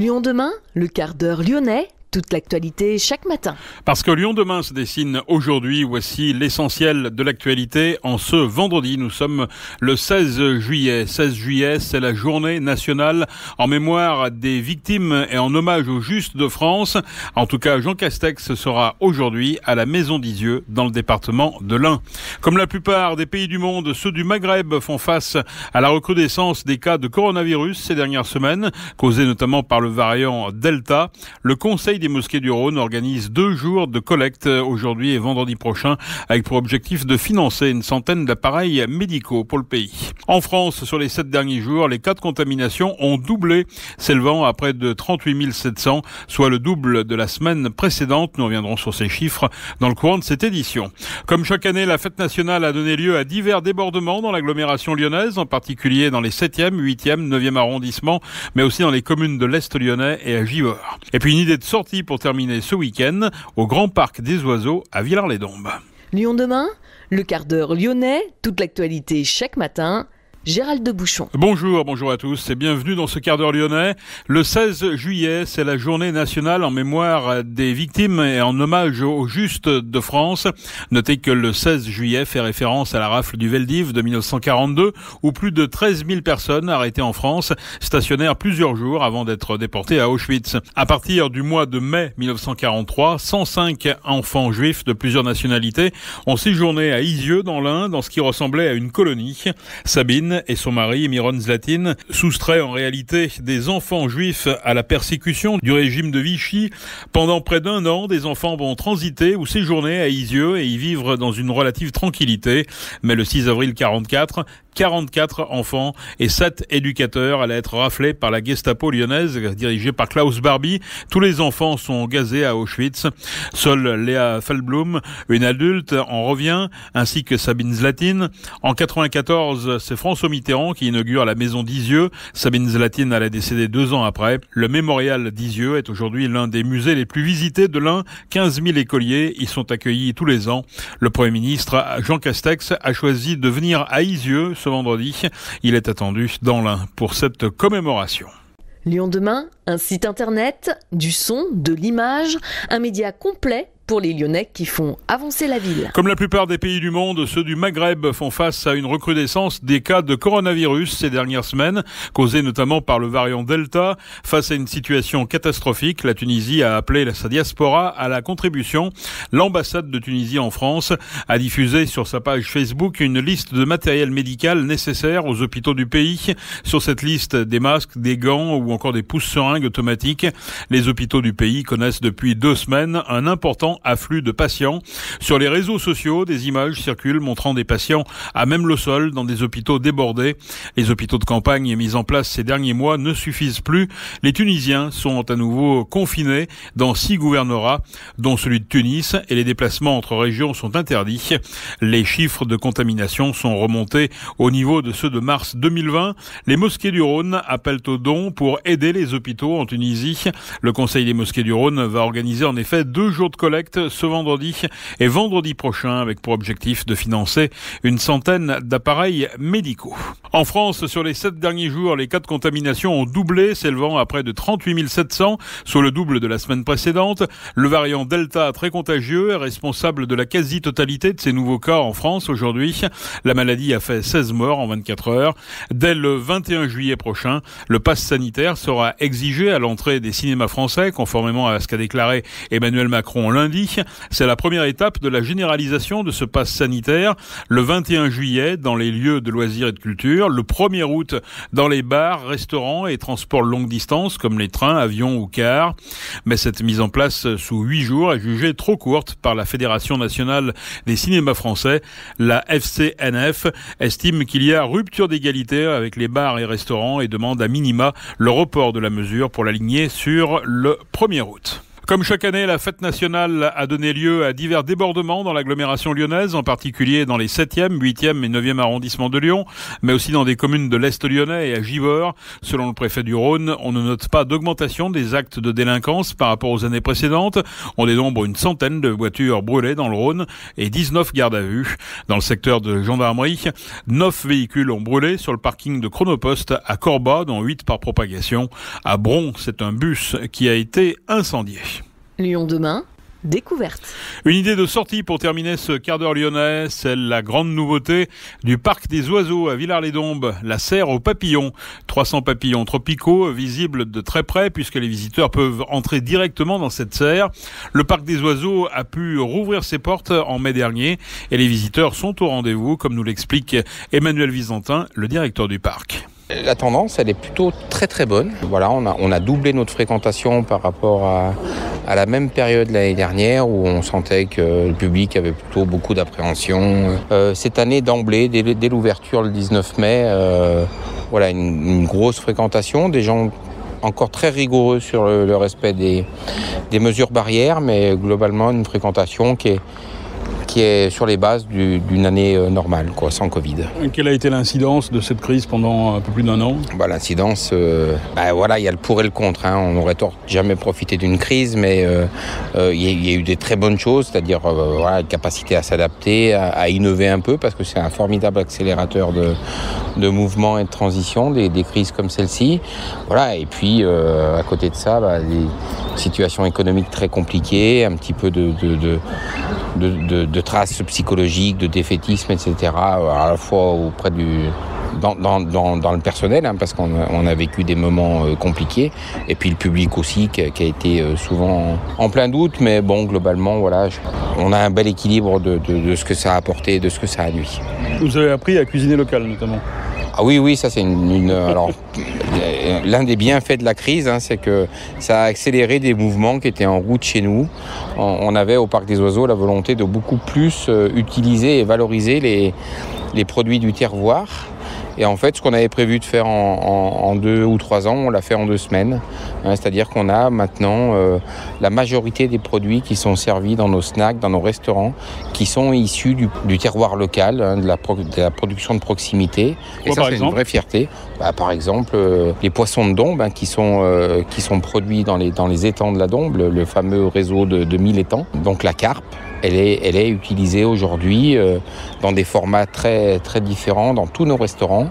Lyon demain, le quart d'heure lyonnais, toute l'actualité chaque matin. Parce que Lyon demain se dessine aujourd'hui, voici l'essentiel de l'actualité. En ce vendredi, nous sommes le 16 juillet. 16 juillet, c'est la journée nationale en mémoire des victimes et en hommage aux Justes de France. En tout cas, Jean Castex sera aujourd'hui à la Maison d'Isieux dans le département de l'Ain. Comme la plupart des pays du monde, ceux du Maghreb font face à la recrudescence des cas de coronavirus ces dernières semaines, causés notamment par le variant Delta. Le Conseil des mosquées du Rhône organise 2 jours de collecte aujourd'hui et vendredi prochain avec pour objectif de financer une centaine d'appareils médicaux pour le pays. En France, sur les 7 derniers jours, les cas de contamination ont doublé, s'élevant à près de 38 700, soit le double de la semaine précédente. Nous reviendrons sur ces chiffres dans le courant de cette édition. Comme chaque année, la fête nationale a donné lieu à divers débordements dans l'agglomération lyonnaise, en particulier dans les 7e, 8e, 9e arrondissements, mais aussi dans les communes de l'Est lyonnais et à Givors. Et puis une idée de sortie pour terminer ce week-end au Grand Parc des Oiseaux à Villars-les-Dombes. Lyon demain, le quart d'heure lyonnais, toute l'actualité chaque matin. Gérald de Bouchon. Bonjour à tous et bienvenue dans ce quart d'heure lyonnais. Le 16 juillet, c'est la journée nationale en mémoire des victimes et en hommage aux Justes de France. Notez que le 16 juillet fait référence à la rafle du Veldiv de 1942 où plus de 13 000 personnes arrêtées en France stationnèrent plusieurs jours avant d'être déportées à Auschwitz. À partir du mois de mai 1943, 105 enfants juifs de plusieurs nationalités ont séjourné à Isieux dans l'Ain dans ce qui ressemblait à une colonie. Sabine et son mari, Miron Zlatin, soustraient en réalité des enfants juifs à la persécution du régime de Vichy. Pendant près d'1 an, des enfants vont transiter ou séjourner à Isieux et y vivre dans une relative tranquillité. Mais le 6 avril 44 enfants et 7 éducateurs allaient être raflés par la Gestapo lyonnaise, dirigée par Klaus Barbie. Tous les enfants sont gazés à Auschwitz. Seule Léa Feldblum, une adulte, en revient, ainsi que Sabine Zlatin. En 94, c'est François Mitterrand qui inaugure la maison d'Isieux. Sabine Zlatin allait décéder 2 ans après. Le mémorial d'Isieux est aujourd'hui l'un des musées les plus visités de l'Ain. 15 000 écoliers y sont accueillis tous les ans. Le Premier ministre, Jean Castex, a choisi de venir à Isieux ce vendredi. Il est attendu dans l'Ain pour cette commémoration. Lyon demain, un site internet, du son, de l'image, un média complet pour les Lyonnais qui font avancer la ville. Comme la plupart des pays du monde, ceux du Maghreb font face à une recrudescence des cas de coronavirus ces dernières semaines, causés notamment par le variant Delta. Face à une situation catastrophique, la Tunisie a appelé sa diaspora à la contribution. L'ambassade de Tunisie en France a diffusé sur sa page Facebook une liste de matériel médical nécessaire aux hôpitaux du pays. Sur cette liste, des masques, des gants ou encore des pousse-seringues automatiques. Les hôpitaux du pays connaissent depuis 2 semaines un important afflux de patients. Sur les réseaux sociaux, des images circulent montrant des patients à même le sol dans des hôpitaux débordés. Les hôpitaux de campagne mis en place ces derniers mois ne suffisent plus. Les Tunisiens sont à nouveau confinés dans 6 gouvernorats, dont celui de Tunis, et les déplacements entre régions sont interdits. Les chiffres de contamination sont remontés au niveau de ceux de mars 2020. Les mosquées du Rhône appellent aux dons pour aider les hôpitaux en Tunisie. Le Conseil des mosquées du Rhône va organiser en effet 2 jours de collecte ce vendredi et vendredi prochain avec pour objectif de financer une centaine d'appareils médicaux. En France, sur les 7 derniers jours, les cas de contamination ont doublé, s'élevant à près de 38 700, soit le double de la semaine précédente. Le variant Delta, très contagieux, est responsable de la quasi-totalité de ces nouveaux cas en France aujourd'hui. La maladie a fait 16 morts en 24 heures. Dès le 21 juillet prochain, le pass sanitaire sera exigé à l'entrée des cinémas français, conformément à ce qu'a déclaré Emmanuel Macron lundi. C'est la première étape de la généralisation de ce pass sanitaire. Le 21 juillet, dans les lieux de loisirs et de culture. Le 1er août, dans les bars, restaurants et transports longue distance, comme les trains, avions ou cars. Mais cette mise en place sous 8 jours est jugée trop courte par la Fédération nationale des cinémas français. La FCNF estime qu'il y a rupture d'égalité avec les bars et restaurants et demande à minima le report de la mesure pour l'aligner sur le 1er août. Comme chaque année, la fête nationale a donné lieu à divers débordements dans l'agglomération lyonnaise, en particulier dans les 7e, 8e et 9e arrondissements de Lyon, mais aussi dans des communes de l'Est lyonnais et à Givors. Selon le préfet du Rhône, on ne note pas d'augmentation des actes de délinquance par rapport aux années précédentes. On dénombre une centaine de voitures brûlées dans le Rhône et 19 gardes à vue. Dans le secteur de gendarmerie, 9 véhicules ont brûlé sur le parking de Chronopost à Corba, dont 8 par propagation. À Bron, c'est un bus qui a été incendié. Lyon demain, découverte. Une idée de sortie pour terminer ce quart d'heure lyonnais, c'est la grande nouveauté du parc des oiseaux à Villars-les-Dombes, la serre aux papillons. 300 papillons tropicaux visibles de très près puisque les visiteurs peuvent entrer directement dans cette serre. Le parc des oiseaux a pu rouvrir ses portes en mai dernier et les visiteurs sont au rendez-vous, comme nous l'explique Emmanuel Visantin, le directeur du parc. La tendance, elle est plutôt très très bonne. Voilà, on a doublé notre fréquentation par rapport à la même période l'année dernière où on sentait que le public avait plutôt beaucoup d'appréhension. Cette année, d'emblée, dès l'ouverture le 19 mai, voilà, une grosse fréquentation, des gens encore très rigoureux sur le respect des mesures barrières, mais globalement une fréquentation qui est sur les bases d'une année normale, sans Covid. Quelle a été l'incidence de cette crise pendant un peu plus d'un an ? L'incidence, voilà, il y a le pour et le contre. On n'aurait tort de jamais profiter d'une crise, mais il y a eu des très bonnes choses, c'est-à-dire la capacité à s'adapter, à innover un peu, parce que c'est un formidable accélérateur de mouvement et de transition, des crises comme celle-ci. Voilà, et puis, à côté de ça, des situations économiques très compliquées, un petit peu de traces psychologiques, de défaitisme, etc., à la fois auprès dans le personnel, parce qu'on a vécu des moments compliqués, et puis le public aussi qui a été souvent en plein doute, mais bon, globalement, voilà, on a un bel équilibre de ce que ça a apporté et de ce que ça a nuit. Vous avez appris à cuisiner local, notamment ? Ah oui, ça c'est alors l'un des bienfaits de la crise, c'est que ça a accéléré des mouvements qui étaient en route chez nous. On avait au Parc des Oiseaux la volonté de beaucoup plus utiliser et valoriser les produits du terroir. Et en fait, ce qu'on avait prévu de faire en 2 ou 3 ans, on l'a fait en 2 semaines. C'est-à-dire qu'on a maintenant la majorité des produits qui sont servis dans nos snacks, dans nos restaurants, qui sont issus du terroir local, de la production de proximité. Et ça, c'est une vraie fierté. Par exemple, les poissons de Dombes, qui sont produits dans les étangs de la Dombe, le fameux réseau de 1000 étangs. Donc la carpe. Elle est utilisée aujourd'hui dans des formats très, très différents dans tous nos restaurants,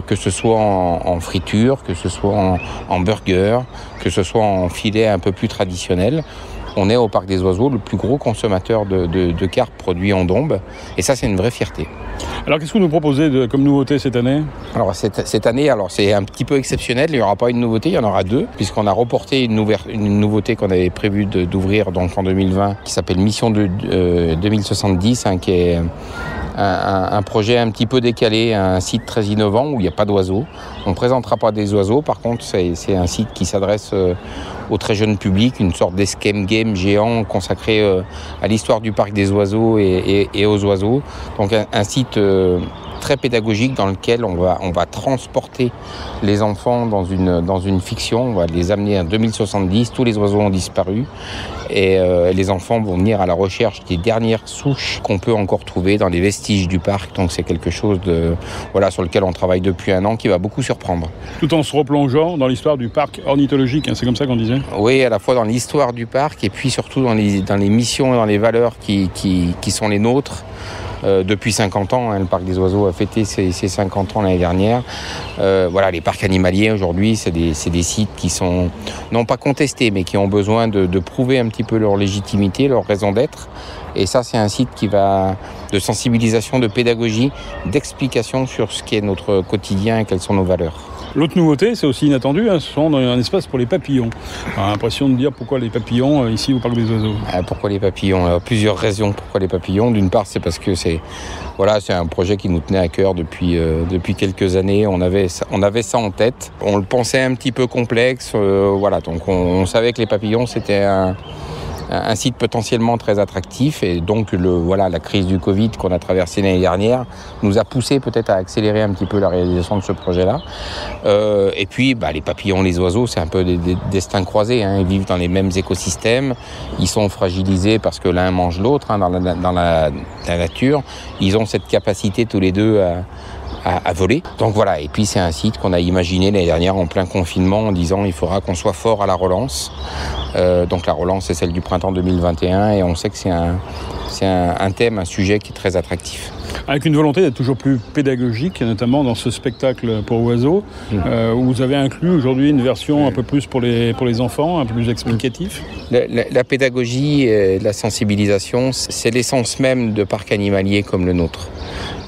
que ce soit en friture, que ce soit en burger, que ce soit en filet un peu plus traditionnel. On est au Parc des Oiseaux le plus gros consommateur de carpe produit en Dombes, et ça c'est une vraie fierté. Alors qu'est-ce que vous nous proposez comme nouveauté cette année ? Alors cette année, c'est un petit peu exceptionnel, il n'y aura pas une nouveauté, il y en aura 2, puisqu'on a reporté une nouveauté qu'on avait prévu d'ouvrir donc en 2020, qui s'appelle Mission 2070, qui est un projet un petit peu décalé, un site très innovant où il n'y a pas d'oiseaux. On ne présentera pas des oiseaux, par contre c'est un site qui s'adresse au très jeune public, une sorte d'escape game géant consacré à l'histoire du Parc des Oiseaux et aux oiseaux. Donc un site très pédagogique dans lequel on va transporter les enfants dans une fiction. On va les amener en 2070, tous les oiseaux ont disparu et les enfants vont venir à la recherche des dernières souches qu'on peut encore trouver dans les vestiges du parc. Donc c'est quelque chose sur lequel on travaille depuis 1 an qui va beaucoup surprendre. Tout en se replongeant dans l'histoire du parc ornithologique, c'est comme ça qu'on disait ? Oui, à la fois dans l'histoire du parc et puis surtout dans les missions et dans les valeurs qui sont les nôtres. Depuis 50 ans, le Parc des Oiseaux a fêté ses 50 ans l'année dernière. Les parcs animaliers aujourd'hui, c'est des sites qui sont non pas contestés, mais qui ont besoin de prouver un petit peu leur légitimité, leur raison d'être. Et ça, c'est un site de sensibilisation, de pédagogie, d'explication sur ce qu'est notre quotidien et quelles sont nos valeurs. L'autre nouveauté, c'est aussi inattendu, ce sont un espace pour les papillons. On a l'impression de dire pourquoi les papillons ici au Parc des Oiseaux. Pourquoi les papillons ? Alors, plusieurs raisons pourquoi les papillons. D'une part, c'est parce que c'est un projet qui nous tenait à cœur depuis quelques années. On avait ça en tête. On le pensait un petit peu complexe. Donc on savait que les papillons, c'était un site potentiellement très attractif. Et donc la crise du Covid qu'on a traversée l'année dernière nous a poussé peut-être à accélérer un petit peu la réalisation de ce projet-là. Et puis les papillons, les oiseaux, c'est un peu des destins croisés. Ils vivent dans les mêmes écosystèmes. Ils sont fragilisés parce que l'un mange l'autre dans la nature. Ils ont cette capacité tous les deux à voler. Donc voilà, et puis c'est un site qu'on a imaginé l'année dernière en plein confinement en disant il faudra qu'on soit fort à la relance. Donc la relance, c'est celle du printemps 2021 et on sait que c'est un thème, un sujet qui est très attractif. Avec une volonté d'être toujours plus pédagogique, notamment dans ce spectacle pour oiseaux, où vous avez inclus aujourd'hui une version un peu plus pour les enfants, un peu plus explicatif. La pédagogie et la sensibilisation, c'est l'essence même de parcs animaliers comme le nôtre.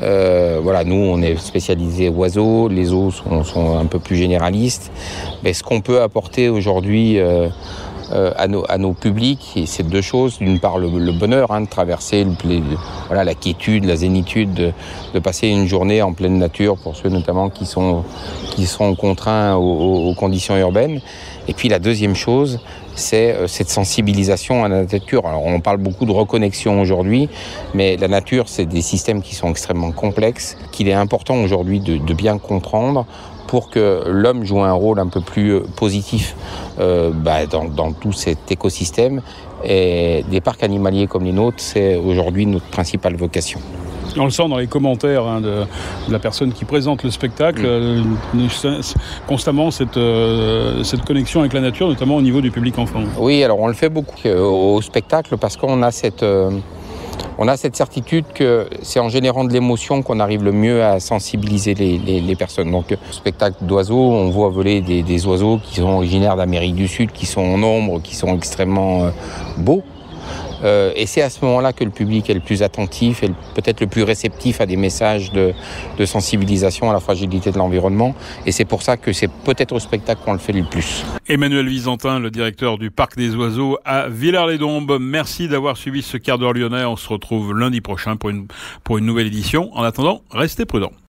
Nous on est spécialisés oiseaux, les zoos sont un peu plus généralistes, mais ce qu'on peut apporter aujourd'hui à nos publics, et c'est deux choses. D'une part, le bonheur de traverser la quiétude, la zénitude, de passer une journée en pleine nature pour ceux notamment qui sont contraints aux conditions urbaines. Et puis la deuxième chose, c'est cette sensibilisation à la nature. Alors on parle beaucoup de reconnexion aujourd'hui, mais la nature, c'est des systèmes qui sont extrêmement complexes, qu'il est important aujourd'hui de bien comprendre pour que l'homme joue un rôle un peu plus positif dans tout cet écosystème. Et des parcs animaliers comme les nôtres, c'est aujourd'hui notre principale vocation. On le sent dans les commentaires de la personne qui présente le spectacle, constamment cette connexion avec la nature, notamment au niveau du public enfant. Oui, alors on le fait beaucoup au spectacle parce qu'on a cette certitude que c'est en générant de l'émotion qu'on arrive le mieux à sensibiliser les personnes. Donc, spectacle d'oiseaux, on voit voler des oiseaux qui sont originaires d'Amérique du Sud, qui sont en nombre, qui sont extrêmement beaux. Et c'est à ce moment-là que le public est le plus attentif et peut-être le plus réceptif à des messages de sensibilisation à la fragilité de l'environnement. Et c'est pour ça que c'est peut-être au spectacle qu'on le fait le plus. Emmanuel Visantin, le directeur du Parc des Oiseaux à Villars-les-Dombes. Merci d'avoir suivi ce quart d'heure lyonnais. On se retrouve lundi prochain pour une nouvelle édition. En attendant, restez prudents.